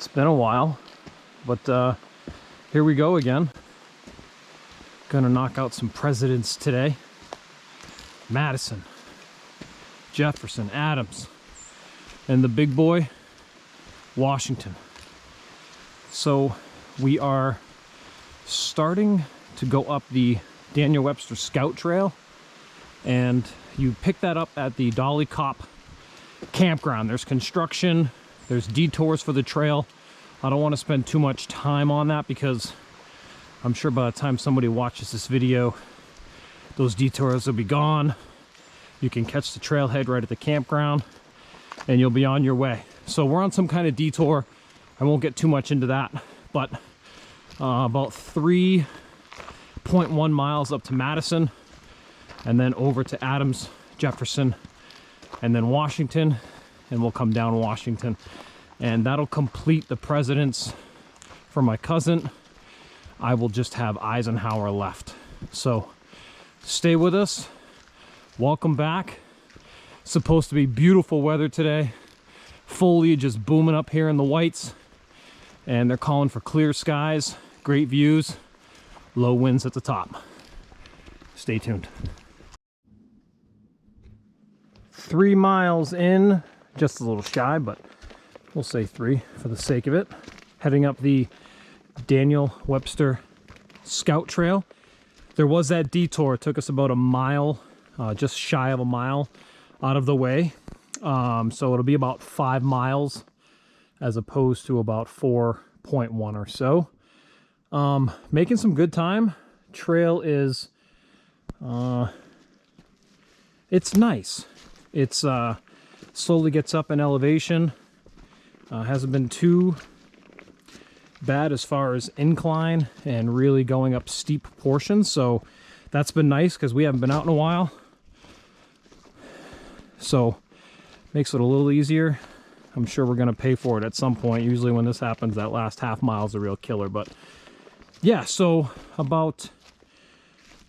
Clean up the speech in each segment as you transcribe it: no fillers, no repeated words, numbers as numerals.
It's been a while, but here we go again. Gonna knock out some presidents today. Madison, Jefferson, Adams, and the big boy, Washington. So we are starting to go up the Daniel Webster Scout Trail, and you pick that up at the Dolly Cop campground. There's construction, there's detours for the trail. I don't want to spend too much time on that because I'm sure by the time somebody watches this video, those detours will be gone. You can catch the trailhead right at the campground and you'll be on your way. So we're on some kind of detour. I won't get too much into that, but about 3.1 miles up to Madison, and then over to Adams, Jefferson, and then Washington, and we'll come down Washington. And that'll complete the presidents for my cousin. I will just have Eisenhower left. So stay with us. Welcome back. Supposed to be beautiful weather today. Foliage is booming up here in the Whites, and they're calling for clear skies, great views, low winds at the top. Stay tuned. 3 miles in, just a little shy, but we'll say 3 for the sake of it. Heading up the Daniel Webster Scout Trail. There was that detour. It took us about a mile, just shy of a mile out of the way. So it'll be about 5 miles as opposed to about 4.1 or so. Making some good time. Trail is, it's nice. It's slowly gets up in elevation. Hasn't been too bad as far as incline and really going up steep portions, so that's been nice because we haven't been out in a while. So makes it a little easier. I'm sure we're going to pay for it at some point. Usually when this happens, that last half mile is a real killer. But yeah, so about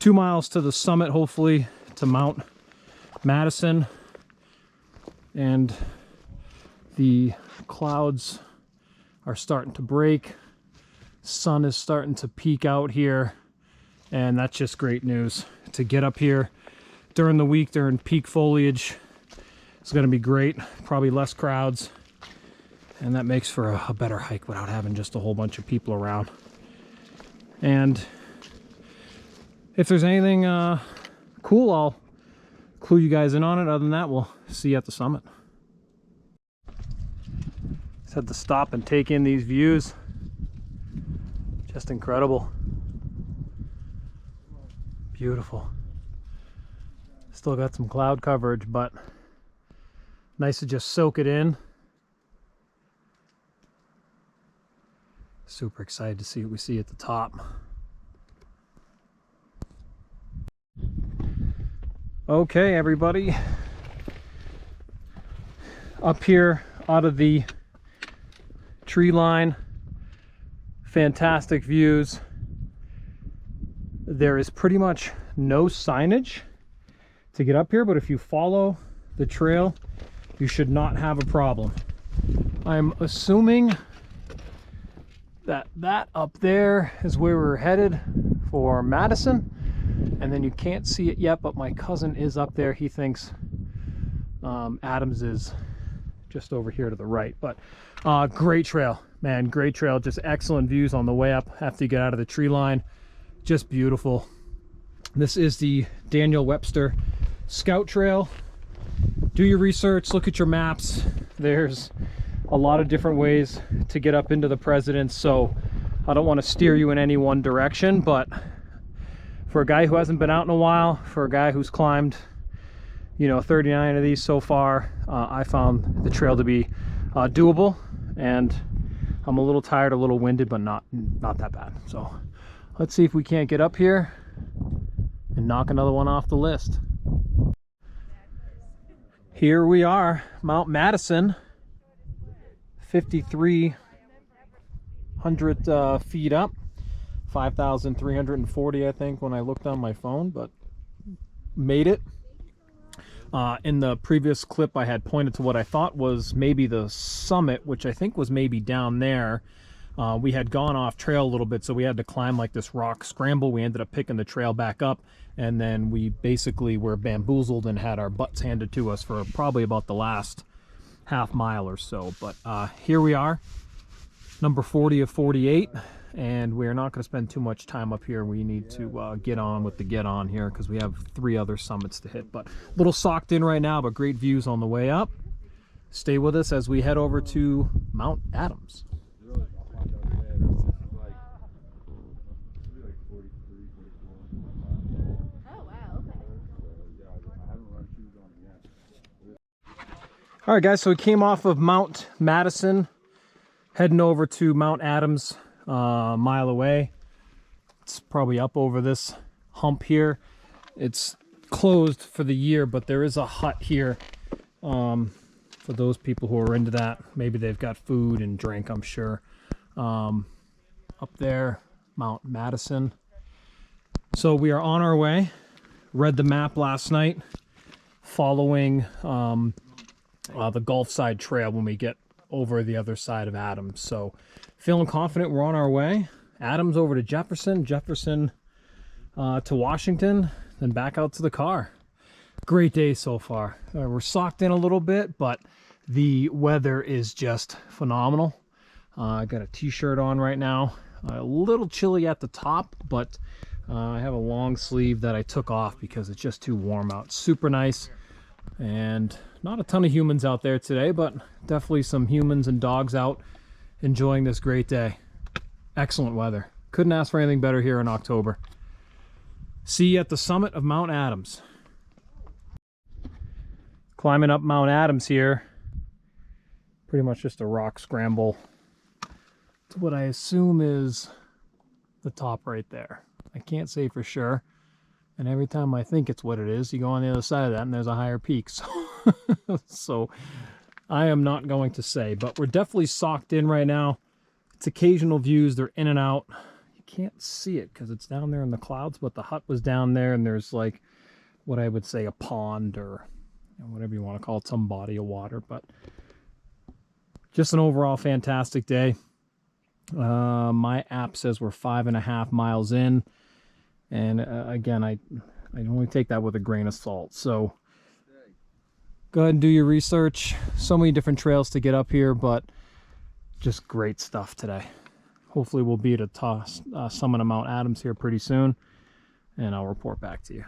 2 miles to the summit, hopefully, to Mount Madison. And the clouds are starting to break. Sun is starting to peek out here, and that's just great news. To get up here during the week, during peak foliage, it's going to be great. Probably less crowds, and that makes for a better hike without having just a whole bunch of people around. And if there's anything cool, I'll clue you guys in on it. Other than that, we'll see you at the summit. Just had to stop and take in these views. Just incredible. Beautiful. Still got some cloud coverage, but nice to just soak it in. Super excited to see what we see at the top. Okay, everybody. Up here out of the tree line. Fantastic views. There is pretty much no signage to get up here, but if you follow the trail, you should not have a problem. I'm assuming that that up there is where we're headed for Madison, and then you can't see it yet, but my cousin is up there. He thinks Adams is just over here to the right. But great trail, man, great trail. Just excellent views on the way up after you get out of the tree line. Just beautiful. This is the Daniel Webster Scout Trail. Do your research, look at your maps. There's a lot of different ways to get up into the presidents, so I don't want to steer you in any one direction, but for a guy who hasn't been out in a while, for a guy who's climbed, you know, 39 of these so far, I found the trail to be doable, and I'm a little tired, a little winded, but not that bad. So let's see if we can't get up here and knock another one off the list. Here we are, Mount Madison, 5,300 feet up, 5,340 I think when I looked on my phone, but made it. In the previous clip, I had pointed to what I thought was maybe the summit, which I think was maybe down there. We had gone off trail a little bit, so we had to climb like this rock scramble. We ended up picking the trail back up, and then we basically were bamboozled and had our butts handed to us for probably about the last half mile or so. But here we are, number 40 of 48, and we're not going to spend too much time up here. We need to get on with the get on here because we have 3 other summits to hit. But a little socked in right now, but great views on the way up. Stay with us as we head over to Mount Adams. All right, guys, so we came off of Mount Madison, heading over to Mount Adams, a mile away. It's probably up over this hump here. It's closed for the year, but there is a hut here for those people who are into that. Maybe they've got food and drink, I'm sure. Up there, Mount Madison. So we are on our way. Read the map last night, following the Gulf Side Trail when we get over the other side of Adams. So feeling confident we're on our way. Adams over to Jefferson, Jefferson to Washington, then back out to the car. Great day so far. We're socked in a little bit, but the weather is just phenomenal. I got a t-shirt on right now. A little chilly at the top, but I have a long sleeve that I took off because it's just too warm out. Super nice. And not a ton of humans out there today, but definitely some humans and dogs out enjoying this great day. Excellent weather. Couldn't ask for anything better here in October. See you at the summit of Mount Adams. Climbing up Mount Adams here. Pretty much just a rock scramble to what I assume is the top right there. I can't say for sure. And every time I think it's what it is, you go on the other side of that and there's a higher peak. So I am not going to say, but we're definitely socked in right now. It's occasional views. They're in and out. You can't see it because it's down there in the clouds, but the hut was down there and there's like what I would say a pond or whatever you want to call it, some body of water. But just an overall fantastic day. My app says we're 5.5 miles in. And again, I only take that with a grain of salt. So go ahead and do your research. So many different trails to get up here, but just great stuff today. Hopefully we'll be at a summit of Mount Adams here pretty soon, and I'll report back to you.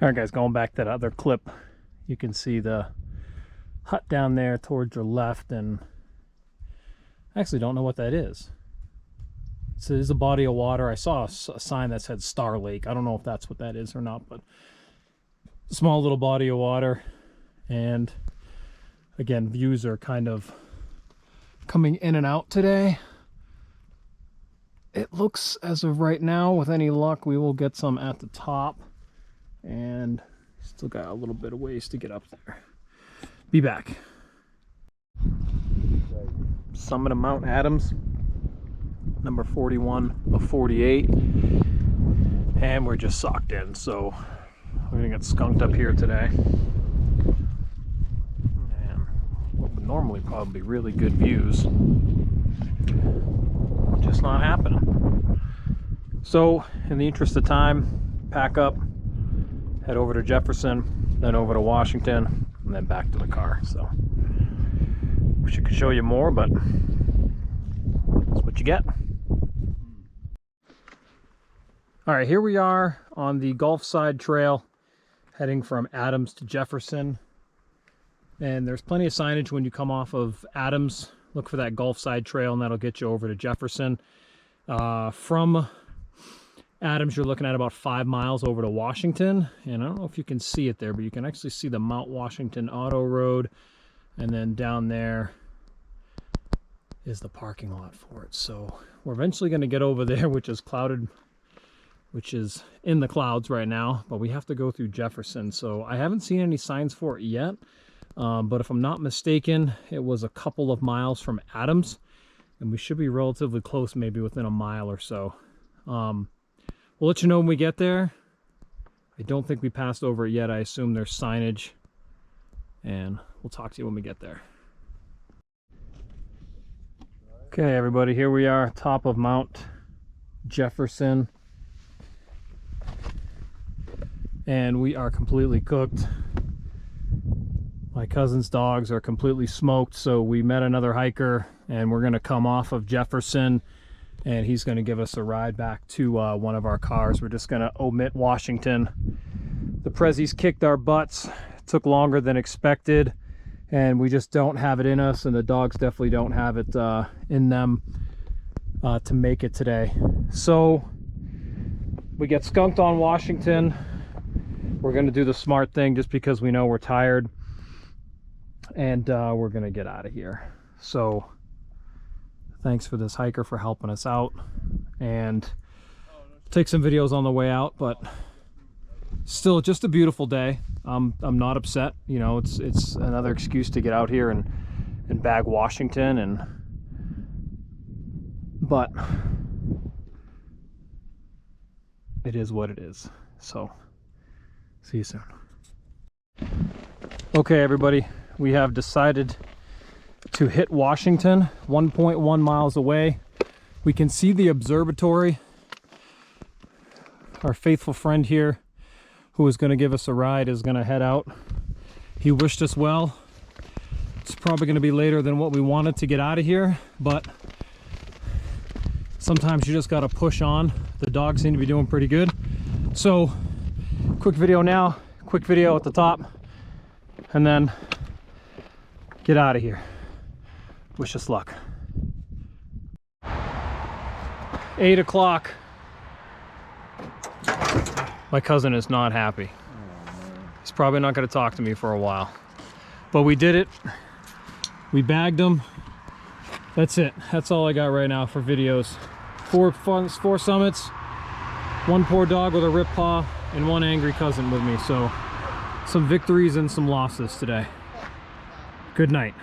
All right, guys, going back to that other clip, you can see the hut down there towards your left, and I actually don't know what that is. So it is a body of water. I saw a sign that said Star Lake. I don't know if that's what that is or not, but small little body of water. And again, views are kind of coming in and out today. It looks as of right now, with any luck, we will get some at the top. And still got a little bit of ways to get up there. Be back. Summit of Mount Adams. Number 41 of 48, and we're just socked in, so we're gonna get skunked up here today. And what would normally probably be really good views, just not happening. So in the interest of time, pack up, head over to Jefferson, then over to Washington, and then back to the car. So wish I could show you more, but that's what you get. All right, here we are on the Gulf Side Trail, heading from Adams to Jefferson. And there's plenty of signage when you come off of Adams. Look for that Gulf Side Trail, and that'll get you over to Jefferson. From Adams, you're looking at about 5 miles over to Washington. And I don't know if you can see it there, but you can actually see the Mount Washington Auto Road. And then down there is the parking lot for it. So we're eventually going to get over there, which is clouded, which is in the clouds right now, but we have to go through Jefferson. So I haven't seen any signs for it yet, but if I'm not mistaken, it was a couple of miles from Adams, and we should be relatively close, maybe within a mile or so. We'll let you know when we get there. I don't think we passed over it yet. I assume there's signage, and we'll talk to you when we get there. Okay, everybody, here we are, top of Mount Jefferson, and we are completely cooked. My cousin's dogs are completely smoked, so we met another hiker, and we're gonna come off of Jefferson, and he's gonna give us a ride back to one of our cars. We're just gonna omit Washington. The Prezzies kicked our butts. It took longer than expected, and we just don't have it in us, and the dogs definitely don't have it in them to make it today. So we get skunked on Washington. We're gonna do the smart thing just because we know we're tired, and we're gonna get out of here. So thanks for this hiker for helping us out, and take some videos on the way out, but still just a beautiful day. I'm not upset, you know. It's another excuse to get out here and bag Washington, but it is what it is. So see you soon. Okay, everybody, we have decided to hit Washington, 1.1 miles away. We can see the observatory. Our faithful friend here, who is going to give us a ride, is going to head out. He wished us well. It's probably going to be later than what we wanted to get out of here, but sometimes you just got to push on. The dogs seem to be doing pretty good. So quick video now, quick video at the top, and then get out of here. Wish us luck. 8 o'clock. My cousin is not happy. He's probably not going to talk to me for a while. But we did it. We bagged him. That's it. That's all I got right now for videos. 4 summits, 1 poor dog with a rip paw, and 1 angry cousin with me. So some victories and some losses today. Good night.